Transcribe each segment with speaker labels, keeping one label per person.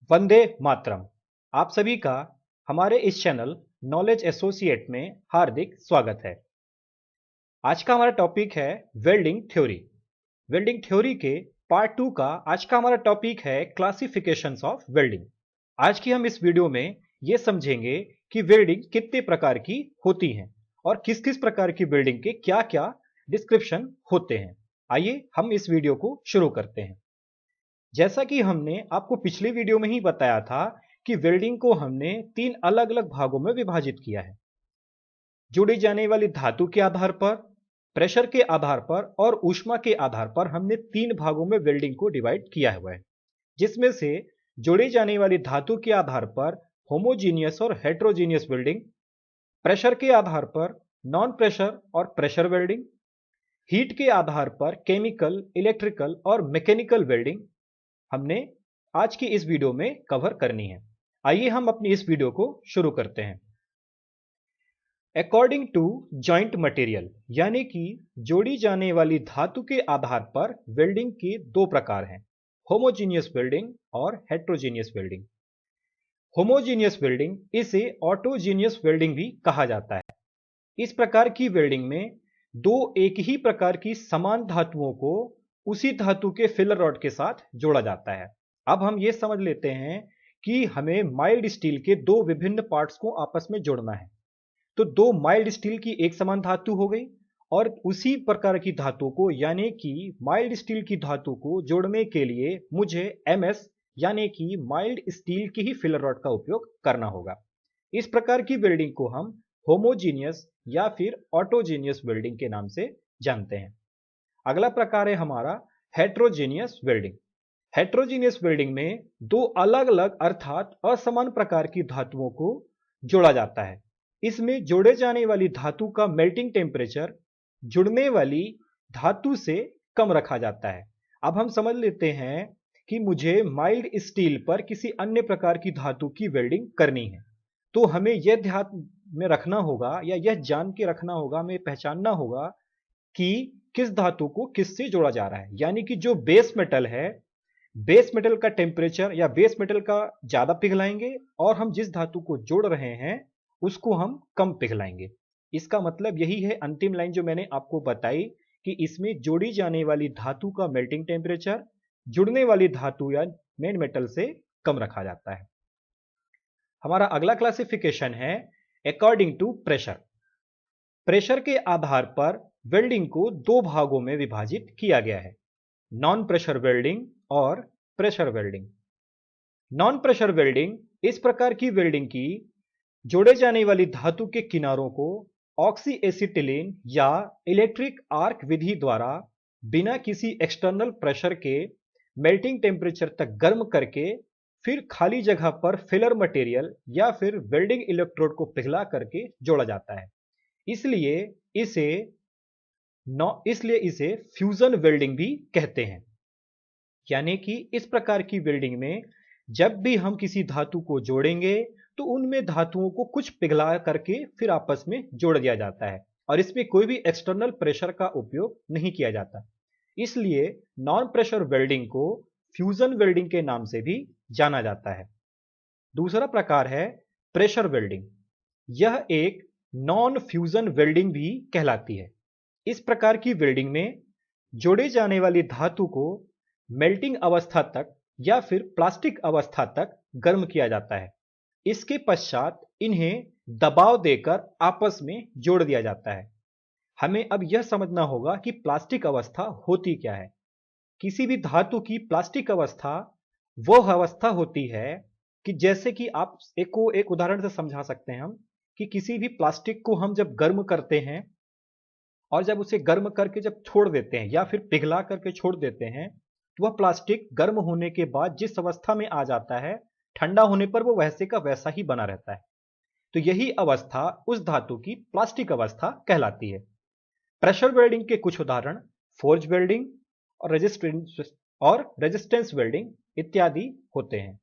Speaker 1: वंदे मातरम। आप सभी का हमारे इस चैनल नॉलेज एसोसिएट में हार्दिक स्वागत है। आज का हमारा टॉपिक है वेल्डिंग थ्योरी। वेल्डिंग थ्योरी के पार्ट 2 का आज का हमारा टॉपिक है क्लासिफिकेशंस ऑफ वेल्डिंग। आज की हम इस वीडियो में ये समझेंगे कि वेल्डिंग कितने प्रकार की होती हैं और किस किस प्रकार की वेल्डिंग के क्या क्या डिस्क्रिप्शन होते हैं। आइए हम इस वीडियो को शुरू करते हैं। जैसा कि हमने आपको पिछले वीडियो में ही बताया था कि वेल्डिंग को हमने 3 अलग अलग भागों में विभाजित किया है। जोड़ी जाने वाली धातु के आधार पर, प्रेशर के आधार पर और ऊष्मा के आधार पर हमने 3 भागों में वेल्डिंग को डिवाइड किया हुआ है, जिसमें से जोड़ी जाने वाली धातु के आधार पर होमोजीनियस और हेट्रोजीनियस वेल्डिंग, प्रेशर के आधार पर नॉन प्रेशर और प्रेशर वेल्डिंग, हीट के आधार पर केमिकल, इलेक्ट्रिकल और मैकेनिकल वेल्डिंग हमने आज की इस वीडियो में कवर करनी है। आइए हम अपनी इस वीडियो को शुरू करते हैं। अकॉर्डिंग टू जॉइंट मटेरियल, यानी कि जोड़ी जाने वाली धातु के आधार पर वेल्डिंग के 2 प्रकार हैं, होमोजीनियस वेल्डिंग और हेट्रोजीनियस वेल्डिंग। होमोजीनियस वेल्डिंग इसे ऑटोजीनियस वेल्डिंग भी कहा जाता है। इस प्रकार की वेल्डिंग में दो एक ही प्रकार की समान धातुओं को उसी धातु के फिलर रॉड के साथ जोड़ा जाता है। अब हम ये समझ लेते हैं कि हमें माइल्ड स्टील के 2 विभिन्न पार्ट्स को आपस में जोड़ना है। तो 2 माइल्ड स्टील की एक समान धातु हो गई और उसी प्रकार की धातु को यानी कि माइल्ड स्टील की धातु को जोड़ने के लिए मुझे एमएस यानी कि माइल्ड स्टील की ही फिलर रॉड का उपयोग करना होगा। इस प्रकार की वेल्डिंग को हम होमोजीनियस या फिर ऑटोजीनियस वेल्डिंग के नाम से जानते हैं। अगला प्रकार है हमारा हेट्रोजीनियस वेल्डिंग। हेट्रोजीनियस वेल्डिंग में 2 अलग अलग अर्थात असमान प्रकार की धातुओं को जोड़ा जाता है। इसमें जोड़े जाने वाली धातु का मेल्टिंग टेम्परेचर जुड़ने वाली धातु से कम रखा जाता है। अब हम समझ लेते हैं कि मुझे माइल्ड स्टील पर किसी अन्य प्रकार की धातु की वेल्डिंग करनी है, तो हमें यह ध्यान में रखना होगा या यह जान के रखना होगा, हमें पहचानना होगा कि किस धातु को किससे जोड़ा जा रहा है। यानी कि जो बेस मेटल है, बेस मेटल का टेम्परेचर या बेस मेटल का ज्यादा पिघलाएंगे और हम जिस धातु को जोड़ रहे हैं उसको हम कम पिघलाएंगे। इसका मतलब यही है अंतिम लाइन जो मैंने आपको बताई कि इसमें जोड़ी जाने वाली धातु का मेल्टिंग टेम्परेचर जुड़ने वाली धातु या मेन मेटल से कम रखा जाता है। हमारा अगला क्लासिफिकेशन है अकॉर्डिंग टू प्रेशर। प्रेशर के आधार पर वेल्डिंग को 2 भागों में विभाजित किया गया है, नॉन प्रेशर वेल्डिंग और pressure welding. Non pressure welding इस प्रकार की वेल्डिंग की जोड़े जाने वाली धातु के किनारों को ऑक्सी एसिटिलीन या इलेक्ट्रिक आर्क विधि द्वारा बिना किसी एक्सटर्नल प्रेशर के मेल्टिंग टेम्परेचर तक गर्म करके फिर खाली जगह पर फिलर मटेरियल या फिर वेल्डिंग इलेक्ट्रोड को पिघला करके जोड़ा जाता है। इसलिए इसे फ्यूजन वेल्डिंग भी कहते हैं। यानी कि इस प्रकार की वेल्डिंग में जब भी हम किसी धातु को जोड़ेंगे तो उनमें धातुओं को कुछ पिघला करके फिर आपस में जोड़ दिया जाता है और इसमें कोई भी एक्सटर्नल प्रेशर का उपयोग नहीं किया जाता। इसलिए नॉन प्रेशर वेल्डिंग को फ्यूजन वेल्डिंग के नाम से भी जाना जाता है। दूसरा प्रकार है प्रेशर वेल्डिंग। यह एक नॉन फ्यूजन वेल्डिंग भी कहलाती है। इस प्रकार की वेल्डिंग में जोड़े जाने वाली धातु को मेल्टिंग अवस्था तक या फिर प्लास्टिक अवस्था तक गर्म किया जाता है। इसके पश्चात इन्हें दबाव देकर आपस में जोड़ दिया जाता है। हमें अब यह समझना होगा कि प्लास्टिक अवस्था होती क्या है। किसी भी धातु की प्लास्टिक अवस्था वह अवस्था होती है कि जैसे कि आप एक उदाहरण से समझा सकते हैं हम कि किसी भी प्लास्टिक को हम जब गर्म करते हैं और जब उसे गर्म करके जब छोड़ देते हैं या फिर पिघला करके छोड़ देते हैं तो वह प्लास्टिक गर्म होने के बाद जिस अवस्था में आ जाता है, ठंडा होने पर वो वैसे का वैसा ही बना रहता है। तो यही अवस्था उस धातु की प्लास्टिक अवस्था कहलाती है। प्रेशर वेल्डिंग के कुछ उदाहरण फोर्ज वेल्डिंग और रेजिस्टेंस वेल्डिंग इत्यादि होते हैं।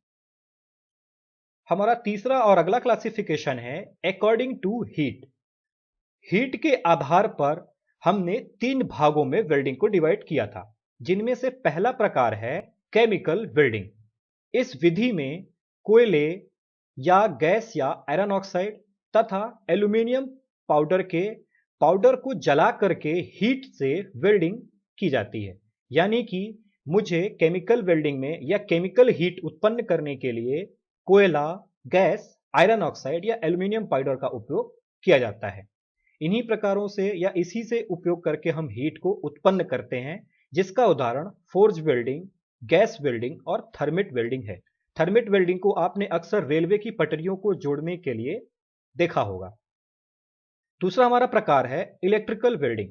Speaker 1: हमारा तीसरा और अगला क्लासिफिकेशन है अकॉर्डिंग टू हीट। हीट के आधार पर हमने 3 भागों में वेल्डिंग को डिवाइड किया था, जिनमें से पहला प्रकार है केमिकल वेल्डिंग। इस विधि में कोयले या गैस या आयरन ऑक्साइड तथा एल्यूमीनियम पाउडर के पाउडर को जला करके हीट से वेल्डिंग की जाती है। यानी कि मुझे केमिकल वेल्डिंग में या केमिकल हीट उत्पन्न करने के लिए कोयला, गैस, आयरन ऑक्साइड या एल्यूमीनियम पाउडर का उपयोग किया जाता है। इन्हीं प्रकारों से या इसी से उपयोग करके हम हीट को उत्पन्न करते हैं, जिसका उदाहरण फोर्ज वेल्डिंग, गैस वेल्डिंग और थर्मिट वेल्डिंग है। थर्मिट वेल्डिंग को आपने अक्सर रेलवे की पटरियों को जोड़ने के लिए देखा होगा। दूसरा हमारा प्रकार है इलेक्ट्रिकल वेल्डिंग,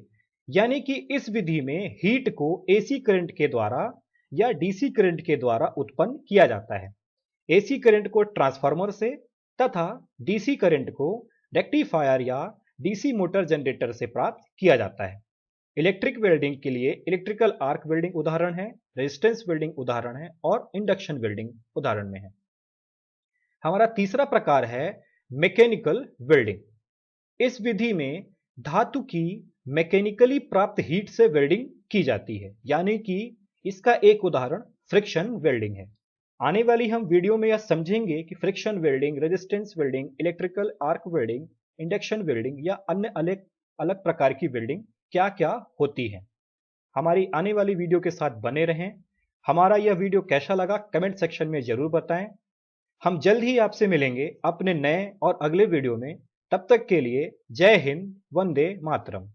Speaker 1: यानी कि इस विधि में हीट को एसी करंट के द्वारा या डीसी करंट के द्वारा उत्पन्न किया जाता है। एसी करंट को ट्रांसफार्मर से तथा डीसी करंट को रेक्टिफायर या डीसी मोटर जनरेटर से प्राप्त किया जाता है। इलेक्ट्रिक वेल्डिंग के लिए इलेक्ट्रिकल आर्क वेल्डिंग उदाहरण है, रेजिस्टेंस वेल्डिंग उदाहरण है और इंडक्शन वेल्डिंग उदाहरण में है। हमारा तीसरा प्रकार है मैकेनिकल वेल्डिंग। इस विधि में धातु की मैकेनिकली प्राप्त हीट से वेल्डिंग की जाती है, यानी कि इसका एक उदाहरण फ्रिक्शन वेल्डिंग है। आने वाली हम वीडियो में यह समझेंगे कि friction welding, resistance welding, electrical arc welding, induction welding या अन्य अलग अलग प्रकार की वेल्डिंग क्या क्या होती है। हमारी आने वाली वीडियो के साथ बने रहें। हमारा यह वीडियो कैसा लगा कमेंट सेक्शन में जरूर बताएं। हम जल्द ही आपसे मिलेंगे अपने नए और अगले वीडियो में। तब तक के लिए जय हिंद, वंदे मातरम।